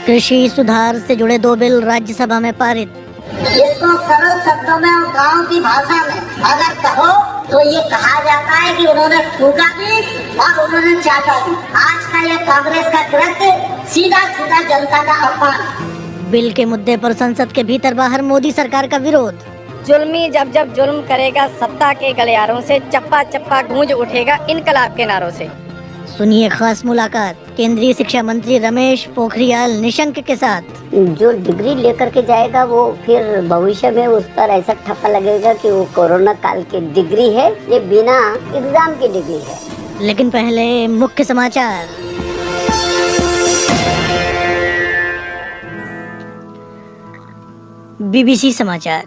कृषि सुधार से जुड़े 2 बिल राज्यसभा में पारित। इसको सरल शब्दों में और गाँव की भाषा में अगर कहो तो ये कहा जाता है कि उन्होंने फूका भी और उन्होंने चाटा भी। आज का ये कांग्रेस का कृत्य सीधा सीधा जनता का अपमान। बिल के मुद्दे पर संसद के भीतर बाहर मोदी सरकार का विरोध। जुल्मी जब जब जुल्म करेगा सत्ता के गलियारों से, चप्पा चप्पा गूंज उठेगा इनकलाब के नारों से। सुनिए खास मुलाकात केंद्रीय शिक्षा मंत्री रमेश पोखरियाल निशंक के साथ। जो डिग्री लेकर के जाएगा वो फिर भविष्य में उस पर ऐसा ठप्पा लगेगा कि वो कोरोना काल की डिग्री है, ये बिना एग्जाम की डिग्री है। लेकिन पहले मुख्य समाचार। बीबीसी समाचार।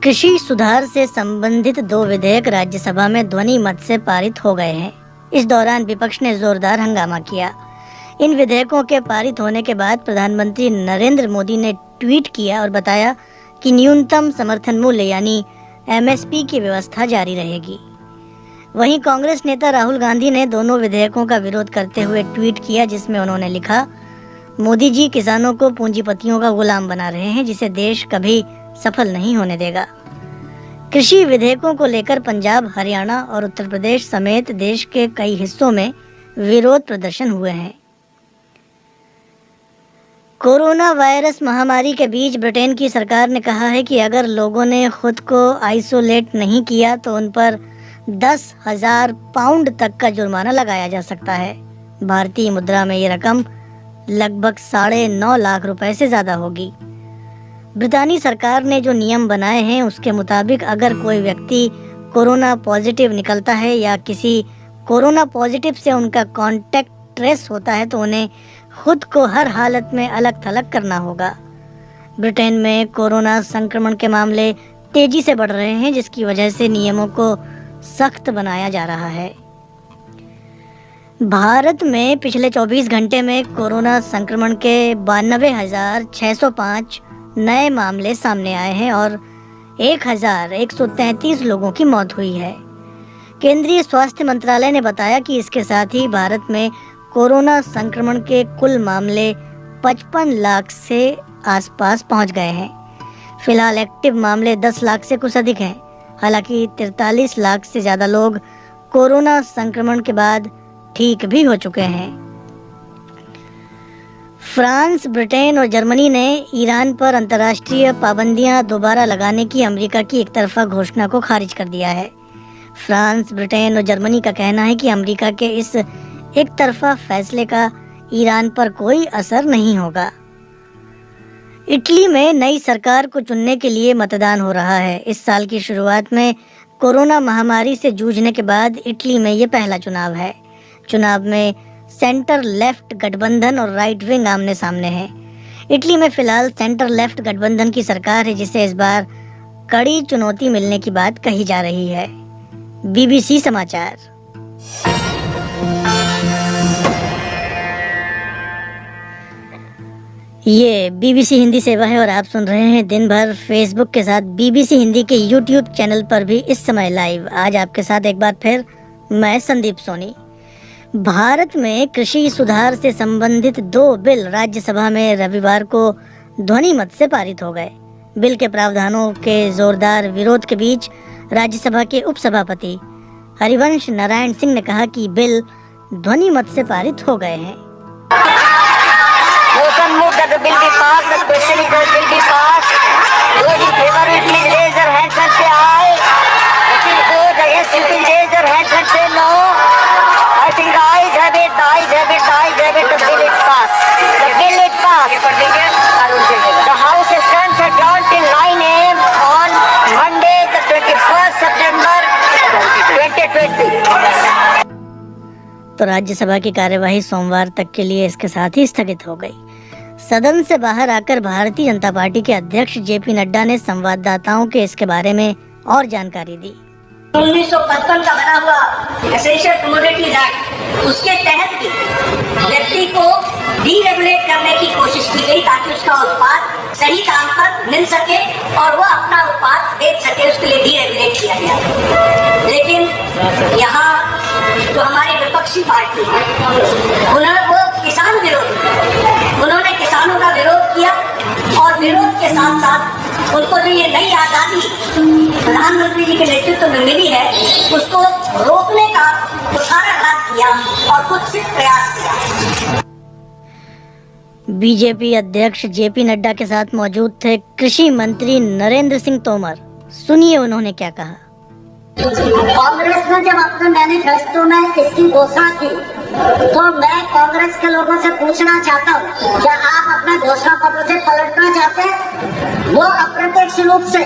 कृषि सुधार से संबंधित 2 विधेयक राज्यसभा में ध्वनि मत से पारित हो गए हैं। इस दौरान विपक्ष ने जोरदार हंगामा किया। इन विधेयकों के पारित होने के बाद प्रधानमंत्री नरेंद्र मोदी ने ट्वीट किया और बताया कि न्यूनतम समर्थन मूल्य यानी एमएसपी की व्यवस्था जारी रहेगी। वहीं कांग्रेस नेता राहुल गांधी ने दोनों विधेयकों का विरोध करते हुए ट्वीट किया, जिसमें उन्होंने लिखा, मोदी जी किसानों को पूंजीपतियों का गुलाम बना रहे हैं, जिसे देश कभी सफल नहीं होने देगा। कृषि विधेयकों को लेकर पंजाब, हरियाणा और उत्तर प्रदेश समेत देश के कई हिस्सों में विरोध प्रदर्शन हुए हैं। कोरोना वायरस महामारी के बीच ब्रिटेन की सरकार ने कहा है कि अगर लोगों ने खुद को आइसोलेट नहीं किया तो उन पर 10,000 पाउंड तक का जुर्माना लगाया जा सकता है। भारतीय मुद्रा में ये रकम लगभग 9.5 लाख रुपए से ज्यादा होगी। ब्रितानी सरकार ने जो नियम बनाए हैं उसके मुताबिक अगर कोई व्यक्ति कोरोना पॉजिटिव निकलता है या किसी कोरोना पॉजिटिव से उनका कांटेक्ट ट्रेस होता है तो उन्हें खुद को हर हालत में अलग थलग करना होगा। ब्रिटेन में कोरोना संक्रमण के मामले तेजी से बढ़ रहे हैं, जिसकी वजह से नियमों को सख्त बनाया जा रहा है। भारत में पिछले 24 घंटे में कोरोना संक्रमण के 92,605 नए मामले सामने आए हैं और 1,133 लोगों की मौत हुई है। केंद्रीय स्वास्थ्य मंत्रालय ने बताया कि इसके साथ ही भारत में कोरोना संक्रमण के कुल मामले 55 लाख से आसपास पहुंच गए हैं। फिलहाल एक्टिव मामले 10 लाख से कुछ अधिक हैं। हालांकि 43 लाख से ज़्यादा लोग कोरोना संक्रमण के बाद ठीक भी हो चुके हैं। फ्रांस, ब्रिटेन और जर्मनी ने ईरान पर अंतर्राष्ट्रीय पाबंदियां दोबारा लगाने की अमेरिका की एकतरफा घोषणा को खारिज कर दिया है। फ्रांस, ब्रिटेन और जर्मनी का कहना है कि अमेरिका के इस एकतरफा फैसले का ईरान पर कोई असर नहीं होगा। इटली में नई सरकार को चुनने के लिए मतदान हो रहा है। इस साल की शुरुआत में कोरोना महामारी से जूझने के बाद इटली में ये पहला चुनाव है। चुनाव में सेंटर लेफ्ट गठबंधन और राइट विंग आमने सामने है। इटली में फिलहाल सेंटर लेफ्ट गठबंधन की सरकार है, जिसे इस बार कड़ी चुनौती मिलने की बात कही जा रही है। बीबीसी समाचार। ये बीबीसी हिंदी सेवा है और आप सुन रहे हैं दिन भर फेसबुक के साथ बीबीसी हिंदी के यूट्यूब चैनल पर भी इस समय लाइव। आज आपके साथ एक बार फिर मैं संदीप सोनी। भारत में कृषि सुधार से संबंधित 2 बिल राज्यसभा में रविवार को ध्वनि मत से पारित हो गए। बिल के प्रावधानों के जोरदार विरोध के बीच राज्यसभा के उपसभापति हरिवंश नारायण सिंह ने कहा कि बिल ध्वनि मत से पारित हो गए हैं। तो राज्यसभा की कार्यवाही सोमवार तक के लिए इसके साथ ही स्थगित हो गई। सदन से बाहर आकर भारतीय जनता पार्टी के अध्यक्ष जेपी नड्डा ने संवाददाताओं के इसके बारे में और जानकारी दी। 1955 का बना हुआ एसेंशियल कमोडिटीज एक्ट, उसके तहत भी व्यक्ति को डीरेगुलेट करने की कोशिश की गई ताकि उसका उत्पाद सही दाम पर मिल सके और वह अपना उत्पाद बेच सके, उसके लिए डीरेगुलेट किया गया। लेकिन यहाँ जो हमारी विपक्षी पार्टी है, उन्हें वो किसान विरोधी, के साथ साथ उनको जो ये नई आजादी प्रधानमंत्री जी के नेतृत्व में मिली है उसको रोकने का कुठाराघात किया और कुछ प्रयास किया। बीजेपी अध्यक्ष जेपी नड्डा के साथ मौजूद थे कृषि मंत्री नरेंद्र सिंह तोमर। सुनिए उन्होंने क्या कहा। कांग्रेस ने जब अपने मैनिफेस्टो में इसकी घोषणा की तो मैं कांग्रेस के लोगों से पूछना चाहता हूँ, क्या आप अपने घोषणा पत्र से पलटना चाहते हैं? वो अप्रत्यक्ष रूप से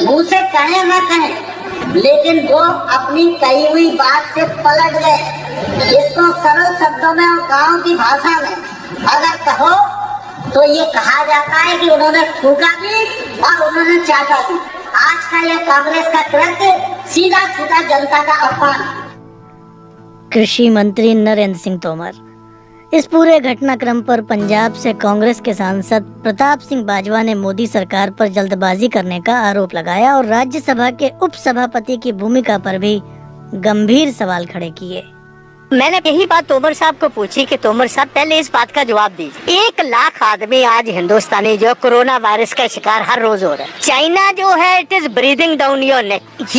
मुंह से कहे न कहे, लेकिन वो अपनी कही हुई बात से पलट गए। इसको सरल शब्दों में और गाँव की भाषा में अगर कहो तो ये कहा जाता है कि उन्होंने फूका भी और उन्होंने चाटा भी। आज का ये कांग्रेस का कृत्य सीधा सीधा जनता का अपमान। कृषि मंत्री नरेंद्र सिंह तोमर। इस पूरे घटनाक्रम पर पंजाब से कांग्रेस के सांसद प्रताप सिंह बाजवा ने मोदी सरकार पर जल्दबाजी करने का आरोप लगाया और राज्यसभा के उपसभापति की भूमिका पर भी गंभीर सवाल खड़े किए। मैंने यही बात तोमर साहब को पूछी कि तोमर साहब पहले इस बात का जवाब दीजिए। 1 लाख आदमी आज हिंदुस्तानी जो कोरोना वायरस का शिकार हर रोज हो रहा है। चाइना जो है it is breathing down your neck.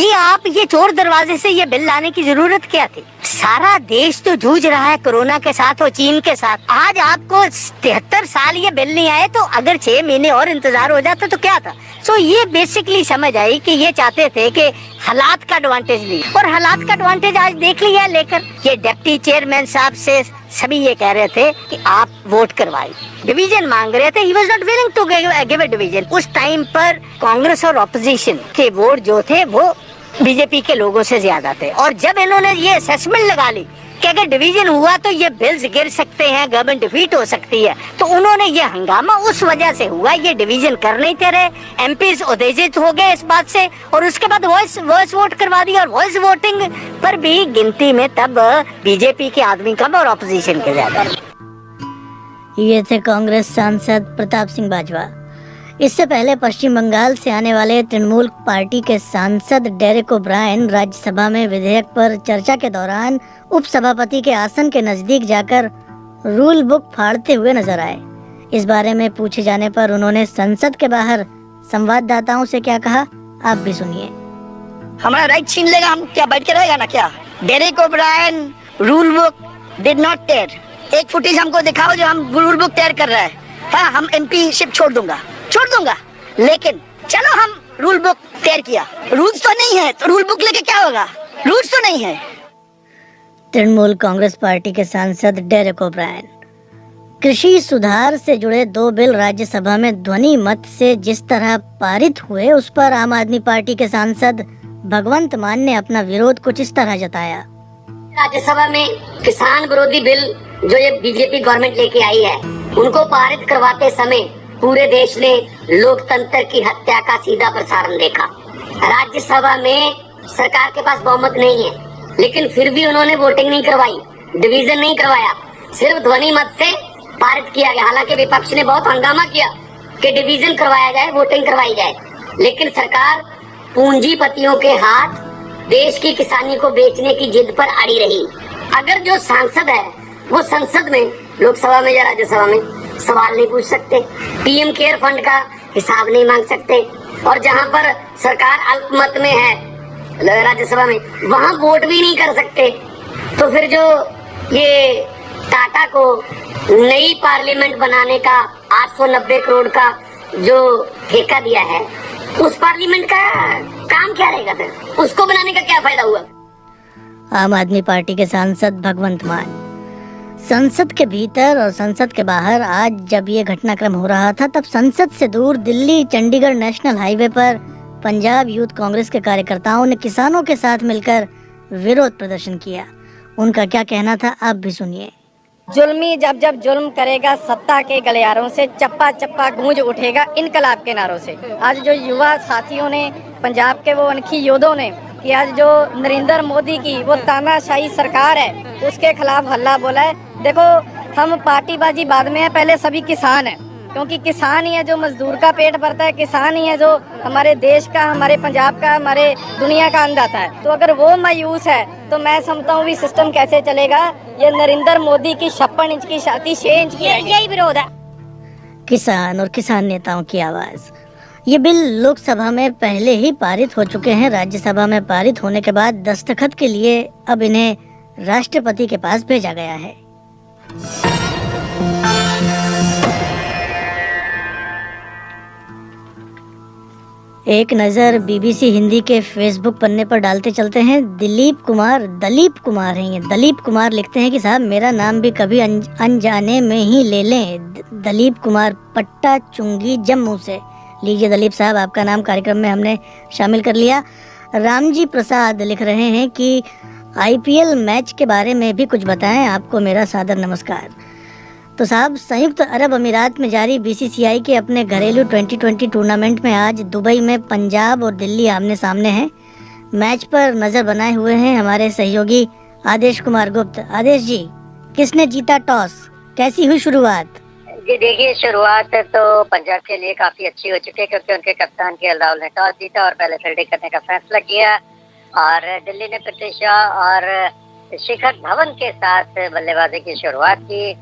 ये चोर दरवाजे से ये बिल लाने की जरूरत क्या थी? सारा देश तो जूझ रहा है कोरोना के साथ और चीन के साथ। आज आपको 73 साल ये बिल नहीं आए तो अगर 6 महीने और इंतजार हो जाता तो क्या था? सो ये बेसिकली समझ आई कि ये चाहते थे कि हालात का एडवांटेज ली और हालात का एडवांटेज आज देख लिया लेकर। ये डिप्टी चेयरमैन साहब से सभी ये कह रहे थे कि आप वोट करवाइए, डिवीजन मांग रहे थे। He was not willing to give a division. उस टाइम पर कांग्रेस और ऑपोजिशन के वोट जो थे वो बीजेपी के लोगों से ज्यादा थे। और जब इन्होंने ये असेसमेंट लगा ली कि अगर डिवीजन हुआ तो ये बिल्स गिर सकते हैं, गवर्नमेंट डिफीट हो सकती है, तो उन्होंने ये हंगामा उस वजह से हुआ। ये डिवीजन कर नहीं थे रहे, एमपीज उत्तेजित हो गए इस बात से और उसके बाद वॉइस वोट करवा दी। और वॉइस वोटिंग पर भी गिनती में तब बीजेपी के आदमी कम और ऑपोजिशन के ज्यादा। ये थे कांग्रेस सांसद प्रताप सिंह बाजवा। इससे पहले पश्चिम बंगाल से आने वाले तृणमूल पार्टी के सांसद डेरेक ओब्रायन राज्यसभा में विधेयक पर चर्चा के दौरान उपसभापति के आसन के नजदीक जाकर रूल बुक फाड़ते हुए नजर आए। इस बारे में पूछे जाने पर उन्होंने संसद के बाहर संवाददाताओं से क्या कहा, आप भी सुनिए। हमारा राइट छीन लेगा, हम क्या बैठ के रहेगा ना क्या? Derek O'Brien rule book did not tear. एक फुटेज हमको दिखाओ जो हम रूल बुक टेयर कर रहा है। हाँ, हम एमपी शिप छोड़ दूंगा, लेकिन चलो हम रूल बुक टेयर किया। रूल्स तो नहीं है तो रूल बुक लेके क्या होगा? रूल्स तो नहीं है। तृणमूल कांग्रेस पार्टी के सांसद डेरेक ओब्रायन। कृषि सुधार से जुड़े 2 बिल राज्यसभा में ध्वनि मत से जिस तरह पारित हुए उस पर आम आदमी पार्टी के सांसद भगवंत मान ने अपना विरोध कुछ इस तरह जताया। राज्यसभा में किसान विरोधी बिल जो ये बीजेपी गवर्नमेंट लेके आई है उनको पारित करवाते समय पूरे देश ने लोकतंत्र की हत्या का सीधा प्रसारण देखा। राज्यसभा में सरकार के पास बहुमत नहीं है, लेकिन फिर भी उन्होंने वोटिंग नहीं करवाई, डिवीजन नहीं करवाया, सिर्फ ध्वनि मत से पारित किया गया। हालांकि विपक्ष ने बहुत हंगामा किया कि डिवीजन करवाया जाए, वोटिंग करवाई जाए, लेकिन सरकार पूंजीपतियों के हाथ देश की किसानी को बेचने की जिद पर अड़ी रही। अगर जो सांसद है वो संसद में, लोकसभा में या राज्यसभा में सवाल नहीं पूछ सकते, पीएम केयर फंड का हिसाब नहीं मांग सकते, और जहां पर सरकार अल्पमत में है राज्यसभा में वहां वोट भी नहीं कर सकते, तो फिर जो ये टाटा को नई पार्लियामेंट बनाने का 890 करोड़ का जो ठेका दिया है उस पार्लियामेंट का काम क्या रहेगा? फिर उसको बनाने का क्या फायदा हुआ? आम आदमी पार्टी के सांसद भगवंत मान। संसद के भीतर और संसद के बाहर आज जब ये घटनाक्रम हो रहा था तब संसद से दूर दिल्ली चंडीगढ़ नेशनल हाईवे पर पंजाब यूथ कांग्रेस के कार्यकर्ताओं ने किसानों के साथ मिलकर विरोध प्रदर्शन किया। उनका क्या कहना था, आप भी सुनिए। जुल्मी जब जुल्म करेगा सत्ता के गलियारों से, चप्पा चप्पा गूंज उठेगा इनकलाब के नारों से। आज जो युवा साथियों ने, पंजाब के वो अनखी योद्धों ने कि आज जो नरेंद्र मोदी की वो तानाशाही सरकार है उसके खिलाफ हल्ला बोला है। देखो, हम पार्टीबाजी बाद में है, पहले सभी किसान हैं, क्योंकि किसान ही है जो मजदूर का पेट भरता है, किसान ही है जो हमारे देश का, हमारे पंजाब का, हमारे दुनिया का अन्नदाता है। तो अगर वो मायूस है तो मैं समझता हूँ भी सिस्टम कैसे चलेगा। ये नरेंद्र मोदी की 56 इंच की छाती 6 इंच की है, यही विरोध है। किसान और किसान नेताओं की आवाज़। ये बिल लोकसभा में पहले ही पारित हो चुके हैं। राज्यसभा में पारित होने के बाद दस्तखत के लिए अब इन्हें राष्ट्रपति के पास भेजा गया है। एक नज़र बीबीसी हिंदी के फेसबुक पन्ने पर डालते चलते हैं। दलीप कुमार हैं ये। दलीप कुमार लिखते हैं कि साहब मेरा नाम भी कभी अनजाने में ही ले लें। दलीप कुमार, पट्टा चुंगी, जम्मू से। लीजिए दलीप साहब, आपका नाम कार्यक्रम में हमने शामिल कर लिया। रामजी प्रसाद लिख रहे हैं कि आईपीएल मैच के बारे में भी कुछ बताएं, आपको मेरा सादर नमस्कार। तो साहब, संयुक्त अरब अमीरात में जारी बीसीसीआई के अपने घरेलू 2020 टूर्नामेंट में आज दुबई में पंजाब और दिल्ली आमने सामने हैं। मैच पर नज़र बनाए हुए हैं हमारे सहयोगी आदेश कुमार गुप्त। आदेश जी, किसने जीता टॉस, कैसी हुई शुरुआत? जी देखिए, शुरुआत तो पंजाब के लिए काफी अच्छी हो चुकी है, क्योंकि उनके कप्तान के राहुल ने टॉस जीता और पहले फील्डिंग करने का फैसला किया। और दिल्ली ने पृथ्वी शॉ और शिखर धवन के साथ बल्लेबाजी की शुरुआत की।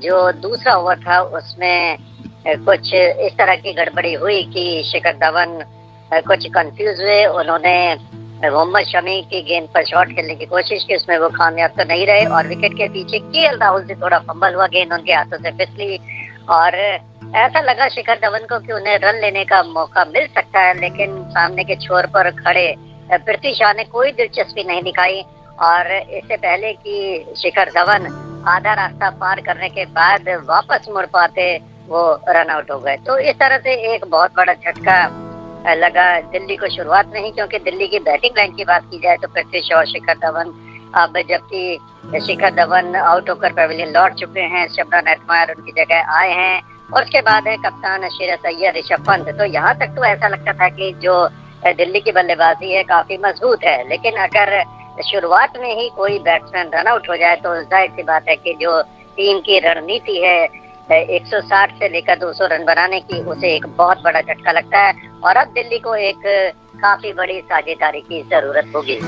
जो दूसरा ओवर था उसमें कुछ इस तरह की गड़बड़ी हुई कि शिखर धवन कुछ कंफ्यूज हुए। उन्होंने मोहम्मद शमी की गेंद पर शॉट खेलने की कोशिश की, उसमें वो कामयाब तो नहीं रहे और विकेट के पीछे केएल राहुल से थोड़ा फंबल हुआ, गेंद उनके हाथों से फिसली और ऐसा लगा शिखर धवन को कि उन्हें रन लेने का मौका मिल सकता है, लेकिन सामने के छोर पर खड़े पृथ्वी शॉ ने कोई दिलचस्पी नहीं दिखाई। और इससे पहले कि शिखर धवन आधा रास्ता पार करने के बाद वापस मुड़ पाते, वो रन आउट हो गए। तो इस तरह से एक बहुत बड़ा झटका लगा दिल्ली को शुरुआत में ही, क्योंकि दिल्ली की बैटिंग लाइन की बात की जाए तो पृथ्वी शॉ, शिखर धवन, अब जबकि शिखर धवन आउट होकर पवेलियन लौट चुके हैं, शबनम एतमायर उनकी जगह आए हैं और उसके बाद है कप्तान श्रेयस अय्यर, ऋषभ पंत। तो यहाँ तक तो ऐसा लगता था कि जो दिल्ली की बल्लेबाजी है काफी मजबूत है, लेकिन अगर शुरुआत में ही कोई बैट्समैन रन आउट हो जाए तो जाहिर सी बात है कि जो टीम की रणनीति है 160 से लेकर 200 रन बनाने की, उसे एक बहुत बड़ा झटका लगता है और अब दिल्ली को एक काफी बड़ी साझेदारी की जरूरत होगी।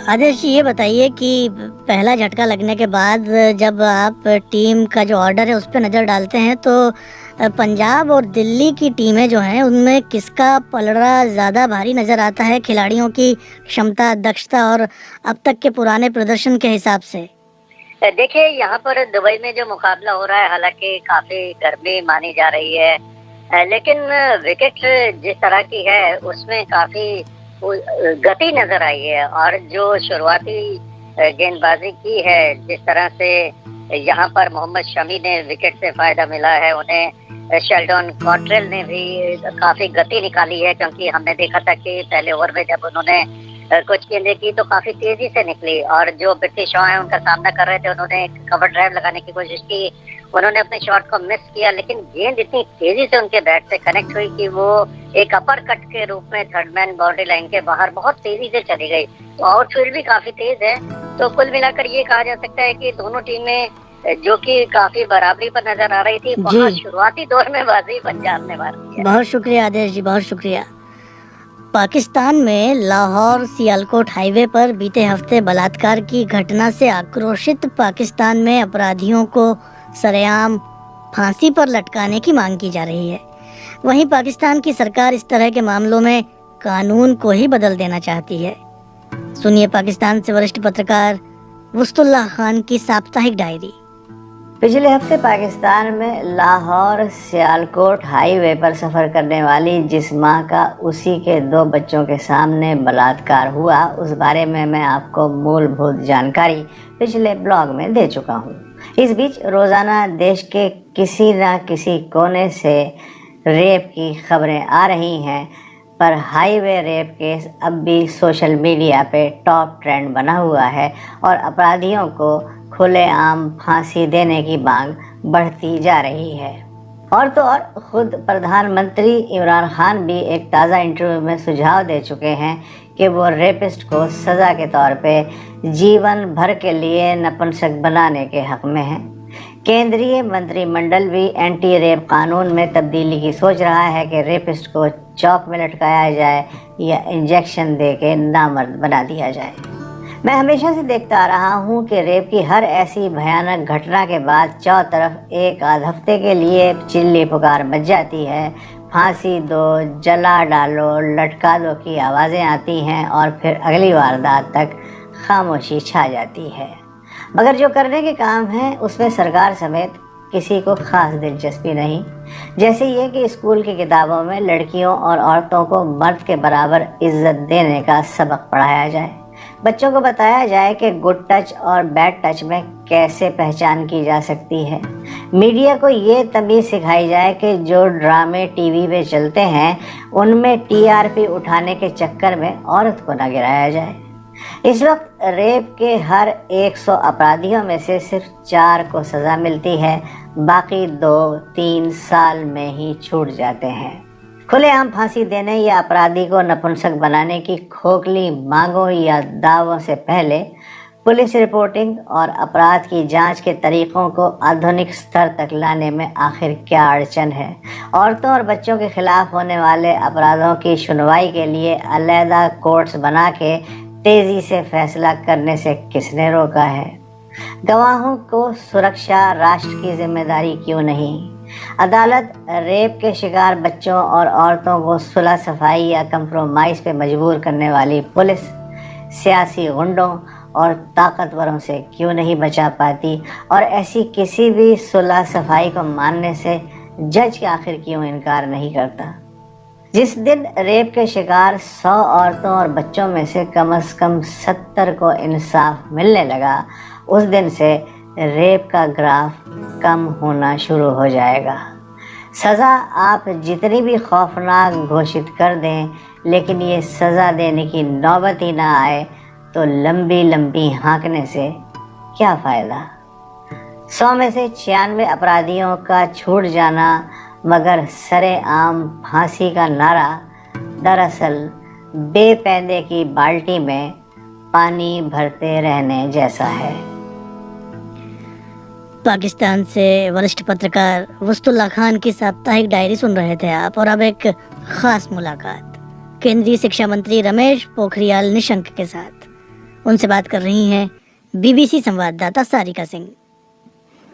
आदेश जी, ये बताइए कि पहला झटका लगने के बाद जब आप टीम का जो ऑर्डर है उस पर नज़र डालते हैं तो पंजाब और दिल्ली की टीमें जो हैं उनमें किसका पलड़ा ज़्यादा भारी नज़र आता है खिलाड़ियों की क्षमता, दक्षता और अब तक के पुराने प्रदर्शन के हिसाब से? देखिए, यहाँ पर दुबई में जो मुकाबला हो रहा है, हालांकि काफी गर्मी मानी जा रही है, लेकिन विकेट जिस तरह की है उसमें काफी गति नजर आई है और जो शुरुआती गेंदबाजी की है, जिस तरह से यहाँ पर मोहम्मद शमी ने विकेट से फायदा मिला है, उन्हें शेल्डन कॉट्रेल ने भी काफी गति निकाली है, क्योंकि हमने देखा था कि पहले ओवर में जब उन्होंने कुछ गेंदें की तो काफी तेजी से निकली और जो पृथ्वी शॉ है उनका सामना कर रहे थे, उन्होंने कवर ड्राइव लगाने की कोशिश की, उन्होंने अपने शॉट को मिस किया, लेकिन गेंद इतनी तेजी से उनके बैट से कनेक्ट हुई कि वो एक अपर कट के रूप में थर्ड मैन बाउंड्री लाइन के बाहर बहुत तेजी से चली गई। तो आउटफील्ड भी काफी तेज है। तो कुल मिलाकर ये कहा जा सकता है कि दोनों टीमें जो कि काफी बराबरी पर नजर आ रही थी, वहाँ शुरुआती दौर में बाजी पंजाब ने मार दी। बहुत शुक्रिया आदेश जी, बहुत शुक्रिया। पाकिस्तान में लाहौर सियालकोट हाईवे पर बीते हफ्ते बलात्कार की घटना से आक्रोशित पाकिस्तान में अपराधियों को सरेआम फांसी पर लटकाने की मांग की जा रही है। वहीं पाकिस्तान की सरकार इस तरह के मामलों में कानून को ही बदल देना चाहती है। सुनिए पाकिस्तान से वरिष्ठ पत्रकार वस्तुल्लाह खान की साप्ताहिक डायरी। पिछले हफ्ते पाकिस्तान में लाहौर सियालकोट हाईवे पर सफ़र करने वाली जिस मां का उसी के 2 बच्चों के सामने बलात्कार हुआ, उस बारे में मैं आपको मूलभूत जानकारी पिछले ब्लॉग में दे चुका हूं। इस बीच रोज़ाना देश के किसी न किसी कोने से रेप की खबरें आ रही हैं, पर हाईवे रेप केस अब भी सोशल मीडिया पे टॉप ट्रेंड बना हुआ है और अपराधियों को खुलेआम फांसी देने की मांग बढ़ती जा रही है। और तो और खुद प्रधानमंत्री इमरान खान भी एक ताज़ा इंटरव्यू में सुझाव दे चुके हैं कि वो रेपिस्ट को सज़ा के तौर पे जीवन भर के लिए नपुंसक बनाने के हक में हैं। केंद्रीय मंत्रिमंडल भी एंटी रेप कानून में तब्दीली की सोच रहा है कि रेपिस्ट को चौक में लटकाया जाए या इंजेक्शन दे के नामर्द बना दिया जाए। मैं हमेशा से देखता आ रहा हूँ कि रेप की हर ऐसी भयानक घटना के बाद चारों तरफ एक आध हफ्ते के लिए चिल्ली पुकार मच जाती है। फांसी दो, जला डालो, लटका दो की आवाज़ें आती हैं और फिर अगली वारदात तक खामोशी छा जाती है। मगर जो करने के काम है उसमें सरकार समेत किसी को खास दिलचस्पी नहीं। जैसे ये कि स्कूल की किताबों में लड़कियों और औरतों को मर्द के बराबर इज्जत देने का सबक पढ़ाया जाए, बच्चों को बताया जाए कि गुड टच और बैड टच में कैसे पहचान की जा सकती है। मीडिया को ये तमीज़ सिखाई जाए कि जो ड्रामे टीवी पे चलते हैं उनमें टीआरपी उठाने के चक्कर में औरत को न गिराया जाए। इस वक्त रेप के हर 100 अपराधियों में से सिर्फ 4 को सज़ा मिलती है, बाकी 2-3 साल में ही छूट जाते हैं। खुलेआम फांसी देने या अपराधी को नपुंसक बनाने की खोखली मांगों या दावों से पहले पुलिस रिपोर्टिंग और अपराध की जांच के तरीकों को आधुनिक स्तर तक लाने में आखिर क्या अड़चन है? औरतों और बच्चों के खिलाफ होने वाले अपराधों की सुनवाई के लिए अलग कोर्ट्स बना के तेजी से फैसला करने से किसने रोका है? गवाहों को सुरक्षा राष्ट्र की जिम्मेदारी क्यों नहीं? अदालत रेप के शिकार बच्चों और औरतों को सुलह सफाई या कंप्रोमाइज़ पे मजबूर करने वाली पुलिस सियासी गुंडों और ताकतवरों से क्यों नहीं बचा पाती? और ऐसी किसी भी सुलह सफाई को मानने से जज आखिर क्यों इनकार नहीं करता? जिस दिन रेप के शिकार 100 औरतों और बच्चों में से कम 70 को इंसाफ मिलने लगा, उस दिन से रेप का ग्राफ कम होना शुरू हो जाएगा। सज़ा आप जितनी भी खौफनाक घोषित कर दें, लेकिन ये सज़ा देने की नौबत ही ना आए तो लंबी लंबी हाँकने से क्या फ़ायदा? 100 में से 96 अपराधियों का छूट जाना मगर सरेआम फांसी का नारा दरअसल बेपैदे की बाल्टी में पानी भरते रहने जैसा है। पाकिस्तान से वरिष्ठ पत्रकार वस्तुल्लाह खान की साप्ताहिक डायरी सुन रहे थे आप, और अब एक खास मुलाकात केंद्रीय शिक्षा मंत्री रमेश पोखरियाल निशंक के साथ। उनसे बात कर रही हैं बीबीसी संवाददाता सारिका सिंह।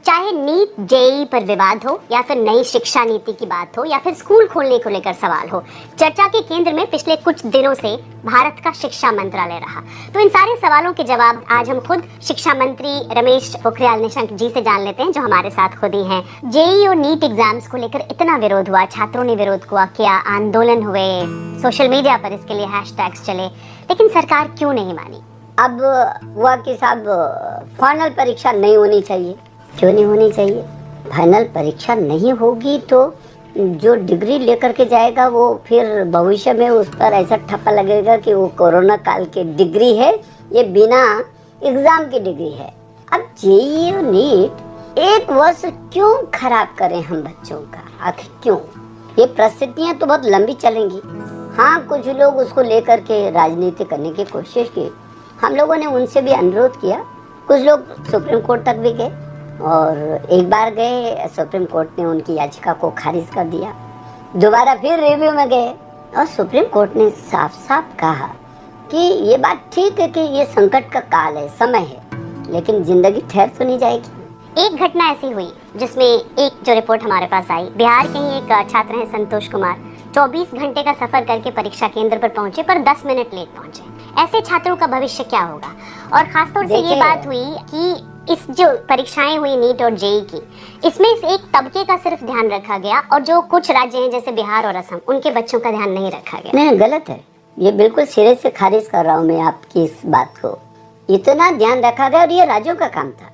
चाहे नीट जेईई पर विवाद हो या फिर नई शिक्षा नीति की बात हो या फिर स्कूल खोलने को लेकर सवाल हो, चर्चा के केंद्र में पिछले कुछ दिनों से भारत का शिक्षा मंत्रालय रहा। तो इन सारे सवालों के जवाब आज हम खुद शिक्षा मंत्री रमेश पोखरियाल निशंक जी से जान लेते हैं, जो हमारे साथ खुद ही हैं। जेईई और नीट एग्जाम्स को लेकर इतना विरोध हुआ, छात्रों ने विरोध किया, क्या आंदोलन हुए, सोशल मीडिया पर इसके लिए हैशटैग्स चले, लेकिन सरकार क्यों नहीं मानी? अब हुआ कि साहब फाइनल परीक्षा नहीं होनी चाहिए। क्यों नहीं होनी चाहिए? फाइनल परीक्षा नहीं होगी तो जो डिग्री लेकर के जाएगा वो फिर भविष्य में उस पर ऐसा ठप्पा लगेगा कि वो कोरोना काल की डिग्री है, ये बिना एग्जाम की डिग्री है। अब जेईई और नीट एक वर्ष क्यों खराब करें हम बच्चों का? आखिर क्यों? ये परिस्थितियाँ तो बहुत लंबी चलेंगी। हाँ, कुछ लोग उसको लेकर के राजनीति करने की कोशिश की, हम लोगों ने उनसे भी अनुरोध किया। कुछ लोग सुप्रीम कोर्ट तक भी गए और एक बार गए, सुप्रीम कोर्ट ने उनकी याचिका को खारिज कर दिया। दोबारा फिर रिव्यू में गए और सुप्रीम कोर्ट ने साफ साफ कहा कि ये बात ठीक है कि ये संकट का काल है, समय है, लेकिन जिंदगी ठहर तो नहीं जाएगी। एक घटना ऐसी हुई जिसमें एक जो रिपोर्ट हमारे पास आई, बिहार के ही एक छात्र हैं संतोष कुमार, 24 घंटे का सफर करके परीक्षा केंद्र पर पहुंचे पर 10 मिनट लेट पहुंचे। ऐसे छात्रों का भविष्य क्या होगा? और खासतौर से ये बात हुई कि इस जो परीक्षाएं हुई नीट और जेईई की, इसमें एक तबके का सिर्फ ध्यान रखा गया और जो कुछ राज्य हैं जैसे बिहार और असम, उनके बच्चों का ध्यान नहीं रखा गया। नहीं, गलत है। ये बिल्कुल सिरे से खारिज कर रहा हूँ मैं आपकी इस बात को। इतना ध्यान रखा गया और ये राज्यों का काम था,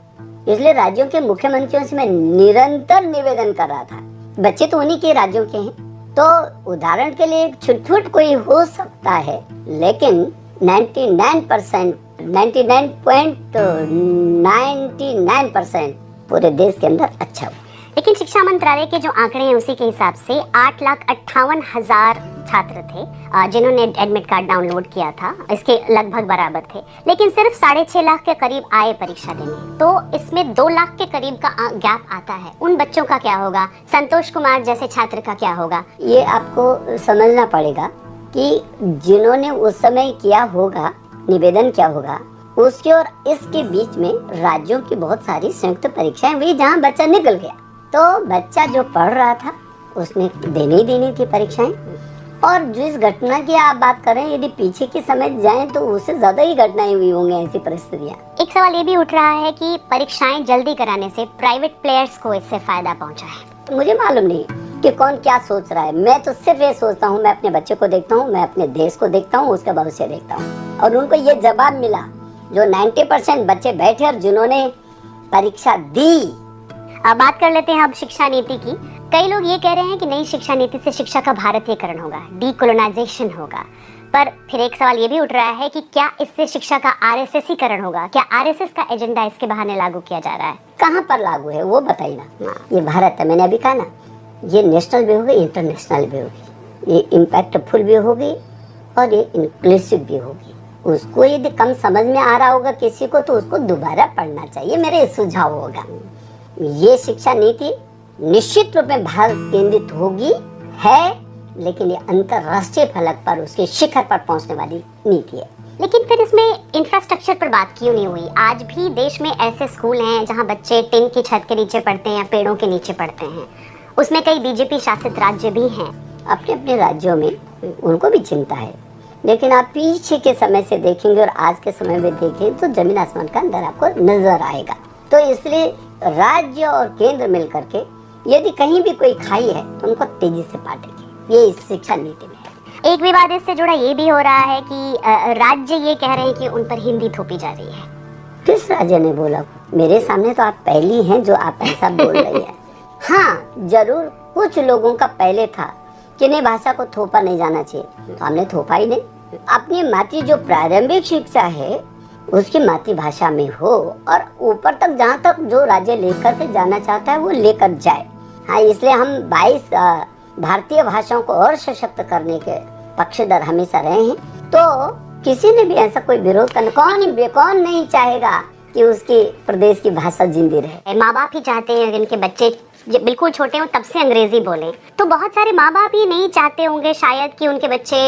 इसलिए राज्यों के मुख्यमंत्रियों से मैं निरंतर निवेदन कर रहा था। बच्चे तो उन्हीं के राज्यों के हैं, तो उदाहरण के लिए छुट कोई हो सकता है, लेकिन 99.99% पूरे देश के अंदर अच्छा हुआ। लेकिन शिक्षा मंत्रालय के जो आंकड़े हैं उसी के हिसाब से 8,58,000 छात्र थे जिन्होंने एडमिट कार्ड डाउनलोड किया था, इसके लगभग बराबर थे, लेकिन सिर्फ 6.5 लाख के करीब आए परीक्षा देने। तो इसमें 2 लाख के करीब का गैप आता है। उन बच्चों का क्या होगा? संतोष कुमार जैसे छात्र का क्या होगा? ये आपको समझना पड़ेगा कि जिन्होंने उस समय किया होगा, निवेदन किया होगा, उसके और इसके बीच में राज्यों की बहुत सारी संयुक्त परीक्षाएं हुई जहाँ बच्चा निकल गया। तो बच्चा जो पढ़ रहा था उसने देनी थी परीक्षाएं। और जिस घटना की आप बात करें, यदि पीछे की समझ जाएं तो उससे ज्यादा ही घटनाएं हुई होंगी ऐसी परिस्थितियां। एक सवाल ये भी उठ रहा है कि परीक्षाएं जल्दी कराने से प्राइवेट प्लेयर्स को इससे फायदा पहुंचा है। तो मुझे मालूम नहीं कि कौन क्या सोच रहा है। मैं तो सिर्फ ये सोचता हूँ, मैं अपने बच्चे को देखता हूँ, मैं अपने देश को देखता हूँ, उसका भविष्य देखता हूँ। और उनको ये जवाब मिला, जो 90% बच्चे बैठे और जिन्होंने परीक्षा दी। अब बात कर लेते हैं अब शिक्षा नीति की। कई लोग ये कह रहे हैं कि नई शिक्षा नीति से शिक्षा का भारतीयकरण होगा, डीकोलोनाइजेशन होगा। पर फिर एक सवाल ये भी उठ रहा है कि क्या इससे शिक्षा का आरएसएसीकरण होगा? क्या आरएसएस का एजेंडा इसके बहाने लागू किया जा रहा है? कहाँ पर लागू है वो बताइए ना। ये भारत है, मैंने अभी कहा ना, ये नेशनल भी होगी, इंटरनेशनल भी होगी, ये इम्पैक्टफुल भी होगी और ये इंक्लूसिव भी होगी। उसको यदि कम समझ में आ रहा होगा किसी को तो उसको दोबारा पढ़ना चाहिए, मेरे सुझाव होगा। ये शिक्षा नीति निश्चित रूप में भारत केंद्रित होगी है, लेकिन ये अंतरराष्ट्रीय फलक पर उसके शिखर पर पहुंचने वाली नीति है। लेकिन फिर इसमें इंफ्रास्ट्रक्चर पर बात क्यों नहीं हुई? आज भी देश में ऐसे स्कूल हैं जहां बच्चे टिन की छत के नीचे पढ़ते हैं या पेड़ों के नीचे पढ़ते हैं। उसमें कई बीजेपी शासित राज्य भी हैं। अपने अपने राज्यों में उनको भी चिंता है, लेकिन आप पीछे के समय से देखेंगे और आज के समय में देखें तो जमीन आसमान का अंतर आपको नजर आएगा। तो इसलिए राज्य और केंद्र मिलकर के यदि कहीं भी कोई खाई है तो उनको तेजी से पाटेंगे। ये इस शिक्षा नीति में है। एक विवाद इससे जुड़ा ये भी हो रहा है कि राज्य ये कह रहे हैं कि उन पर हिंदी थोपी जा रही है। किस राज्य ने बोला? मेरे सामने तो आप पहली हैं जो आप ऐसा बोल रही है। हाँ, जरूर कुछ लोगों का पहले था कि नहीं, भाषा को थोपा नहीं जाना चाहिए, तो हमने थोपा ही नहीं। अपनी मातृ जो प्रारंभिक शिक्षा है उसकी मातृभाषा में हो और ऊपर तक जहाँ तक जो राज्य लेकर के जाना चाहता है वो लेकर जाए। हाँ, इसलिए हम 22 भारतीय भाषाओं को और सशक्त करने के पक्षधर हमेशा रहे हैं। तो किसी ने भी ऐसा कोई विरोध करना, कौन नहीं चाहेगा कि उसकी प्रदेश की भाषा जिंदी रहे। माँ बाप ही चाहते हैं कि उनके बच्चे जब बिल्कुल छोटे हों तब से अंग्रेजी बोलें। तो बहुत सारे माँ बाप ही नहीं चाहते होंगे शायद कि उनके बच्चे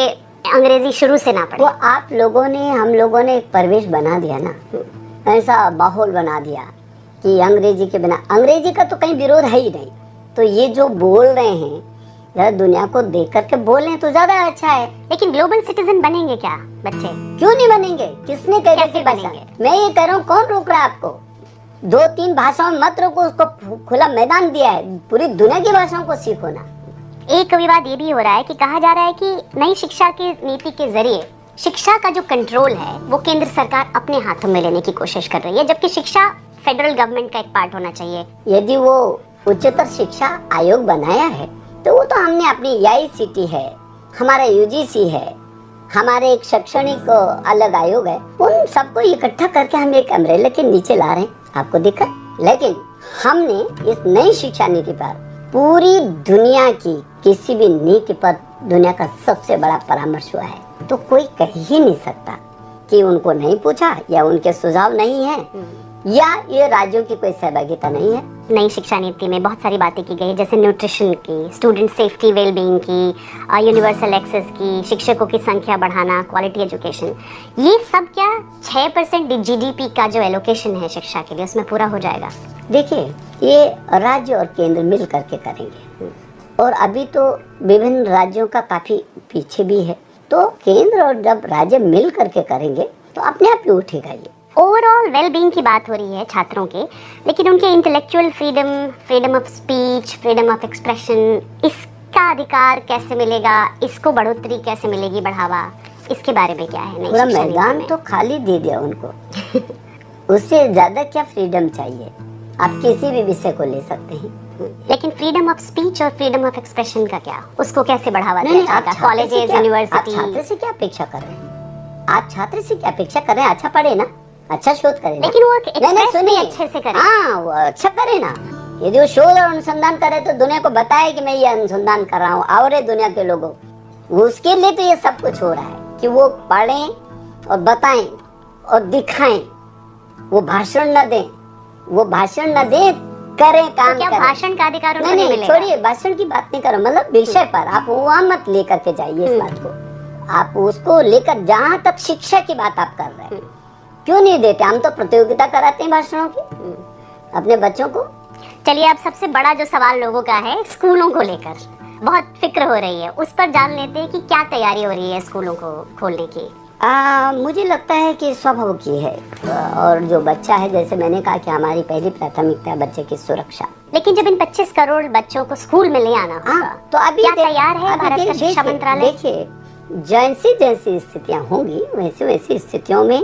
अंग्रेजी शुरू से ना पढ़े। वो आप लोगों ने, हम लोगों ने एक परिवेश बना दिया ना, ऐसा माहौल बना दिया कि अंग्रेजी के बिना, अंग्रेजी का तो कहीं विरोध है ही नहीं। तो ये जो बोल रहे हैं जरा दुनिया को देख करके बोलें तो ज्यादा अच्छा है। लेकिन ग्लोबल सिटीजन बनेंगे क्या बच्चे? क्यों नहीं बनेंगे? किसने कहा कैसे बनेंगे? मैं ये कह रहा हूँ, कौन रोक रहा है आपको? 2-3 भाषाओं मत रोको, उसको खुला मैदान दिया है, पूरी दुनिया की भाषाओं को सीखो ना। एक विवाद ये भी हो रहा है कि कहा जा रहा है कि नई शिक्षा की नीति के जरिए शिक्षा का जो कंट्रोल है वो केंद्र सरकार अपने हाथों में लेने की कोशिश कर रही है, जबकि शिक्षा फेडरल गवर्नमेंट का एक पार्ट होना चाहिए। यदि वो उच्चतर शिक्षा आयोग बनाया है तो वो तो हमने अपनी AICTE है, हमारा UGC है, हमारे एक शैक्षणिक अलग आयोग है, उन सबको इकट्ठा करके हम एक अम्ब्रेला के नीचे ला रहे हैं। आपको दिक्कत? लेकिन हमने इस नई शिक्षा नीति पर पूरी दुनिया की किसी भी नीति पर दुनिया का सबसे बड़ा परामर्श हुआ है। तो कोई कह ही नहीं सकता कि उनको नहीं पूछा या उनके सुझाव नहीं है या ये राज्यों की कोई सहभागिता नहीं है। नई शिक्षा नीति में बहुत सारी बातें की गई, जैसे न्यूट्रिशन की, स्टूडेंट सेफ्टी वेलबींग की, यूनिवर्सल एक्सेस की, शिक्षकों की संख्या बढ़ाना, क्वालिटी एजुकेशन। ये सब क्या 6% GDP का जो एलोकेशन है शिक्षा के लिए उसमें पूरा हो जाएगा? देखिए, ये राज्य और केंद्र मिल करके करेंगे और अभी तो विभिन्न राज्यों का काफी पीछे भी है। तो केंद्र और जब राज्य मिल करके करेंगे तो अपने आप ही उठेगा ये। ओवरऑल वेलबींग की बात हो रही है छात्रों के, लेकिन उनके intellectual freedom, freedom of speech, freedom of expression, इसका अधिकार कैसे मिलेगा? इसको बढ़ोतरी कैसे मिलेगी, बढ़ावा? इसके बारे में क्या है? पूरा मैदान तो खाली दे दिया उनको। उससे ज्यादा क्या फ्रीडम चाहिए? आप किसी भी विषय को ले सकते हैं। लेकिन फ्रीडम ऑफ स्पीच और फ्रीडम ऑफ एक्सप्रेशन का क्या? उसको कैसे बढ़ावा दिया जाएगा? Colleges, university. छात्र से क्या अपेक्षा कर रहे हैं? आप छात्र से क्या अपेक्षा कर रहे हैं? अच्छा पढ़े ना, अच्छा शोध करे, लेकिन वो एक्सप्रेस भी अच्छे से करे। हाँ, वो अच्छा करे ना। यदि वो शोध और अनुसंधान करे तो दुनिया को बताए कि मैं ये अनुसंधान कर रहा हूँ, और दुनिया के लोगों, उसके लिए तो ये सब कुछ हो रहा है कि वो पढ़ें और बताएं और दिखाएं। वो भाषण न दें, करें काम। क्या भाषण का अधिकार उनको नहीं मिलेगा? छोड़िए, भाषण की बात नहीं करो, मतलब विषय पर आप वहाँ मत लेकर के जाइए इस बात को। आप उसको लेकर, जहाँ तक शिक्षा की बात आप कर रहे हैं क्यों नहीं देते? हम तो प्रतियोगिता कराते हैं भाषणों की अपने बच्चों को। चलिए, अब सबसे बड़ा जो सवाल लोगों का है स्कूलों को लेकर, बहुत फिक्र हो रही है, उस पर जान लेते हैं कि क्या तैयारी हो रही है स्कूलों को खोलने की। मुझे लगता है कि स्वभाव की है, और जो बच्चा है, जैसे मैंने कहा कि हमारी पहली प्राथमिकता है बच्चे की सुरक्षा। लेकिन जब इन 25 करोड़ बच्चों को स्कूल में ले आना होगा, तो अभी क्या तैयार है भारत का शिक्षा मंत्रालय? देखिए, जैसी जैसी स्थितियां होंगी वैसी वैसी स्थितियों में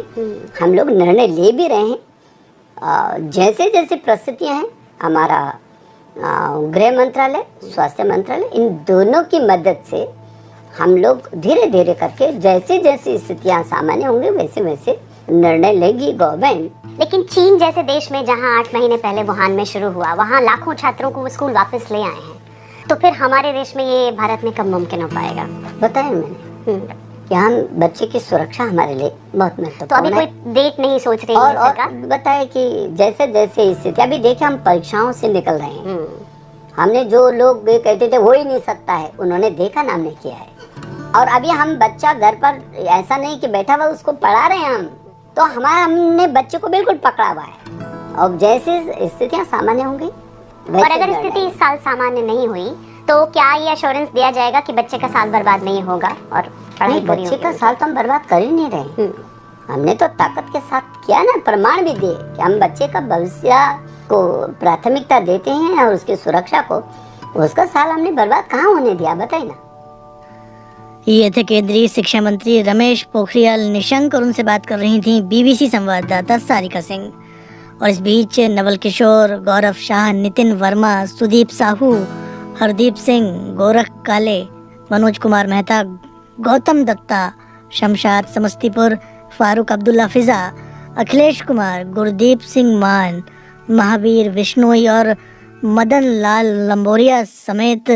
हम लोग निर्णय ले भी रहे हैं। जैसे जैसे परिस्थितियां हैं, हमारा गृह मंत्रालय, स्वास्थ्य मंत्रालय, इन दोनों की मदद से हम लोग धीरे धीरे करके जैसे जैसी स्थितियां सामान्य होंगी वैसे वैसे निर्णय लेगी गवर्नमेंट। लेकिन चीन जैसे देश में, जहां 8 महीने पहले वुहान में शुरू हुआ, वहां लाखों छात्रों को वो स्कूल वापस ले आए हैं, तो फिर हमारे देश में ये भारत में कब मुमकिन हो पाएगा? बताया मैंने कि हम बच्चे की सुरक्षा हमारे लिए बहुत महत्वपूर्ण तो अभी है। कोई डेट नहीं सोच रही है और सरकार? बताए कि जैसे जैसे स्थिति, अभी देखिए हम परीक्षाओं से निकल रहे हैं। हमने जो लोग ये कहते थे हो ही नहीं सकता है, उन्होंने देखा ना हमने किया है। और अभी हम बच्चा घर पर ऐसा नहीं कि बैठा हुआ उसको पढ़ा रहे हैं हम, तो हमने बच्चे को बिल्कुल पकड़ा हुआ है। और जैसे स्थितियाँ सामान्य होंगी और अगर स्थिति इस साल सामान्य नहीं हुई तो क्या ये एश्योरेंस दिया जाएगा कि बच्चे का साल बर्बाद नहीं होगा और पढ़ाई पूरी बच्चे होगी? का साल तो हम बर्बाद कर ही नहीं रहे। हमने तो ताकत के साथ किया ना, प्रमाण भी दिए कि हम बच्चे का भविष्य को प्राथमिकता देते हैं और उसकी सुरक्षा को। उसका साल हमने बर्बाद कहाँ होने दिया, बताइए ना। ये थे केंद्रीय शिक्षा मंत्री रमेश पोखरियाल निशंक, और उनसे बात कर रही थी बीबीसी संवाददाता सारिका सिंह। और इस बीच नवल किशोर, गौरव शाह, नितिन वर्मा, सुदीप साहू, हरदीप सिंह, गोरख काले, मनोज कुमार मेहता, गौतम दत्ता, शमशाद समस्तीपुर, फारूक अब्दुल्ला फिजा, अखिलेश कुमार, गुरदीप सिंह मान, महावीर विश्नोई और मदन लाल लंबोरिया समेत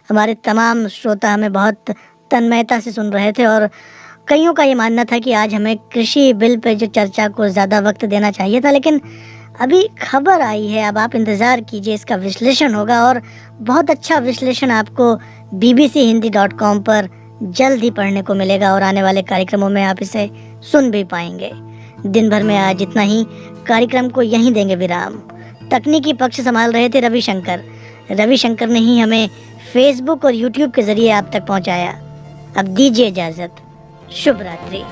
हमारे तमाम श्रोता हमें बहुत तन्मयता से सुन रहे थे। और कईयों का ये मानना था कि आज हमें कृषि बिल पे जो चर्चा को ज़्यादा वक्त देना चाहिए था, लेकिन अभी खबर आई है। अब आप इंतज़ार कीजिए, इसका विश्लेषण होगा और बहुत अच्छा विश्लेषण आपको bbchiindi.com पर जल्द ही पढ़ने को मिलेगा और आने वाले कार्यक्रमों में आप इसे सुन भी पाएंगे। दिन भर में आज इतना ही, कार्यक्रम को यहीं देंगे विराम। तकनीकी पक्ष संभाल रहे थे रविशंकर ने ही हमें फेसबुक और यूट्यूब के जरिए आप तक पहुंचाया। अब दीजिए इजाज़त, शुभ रात्रि।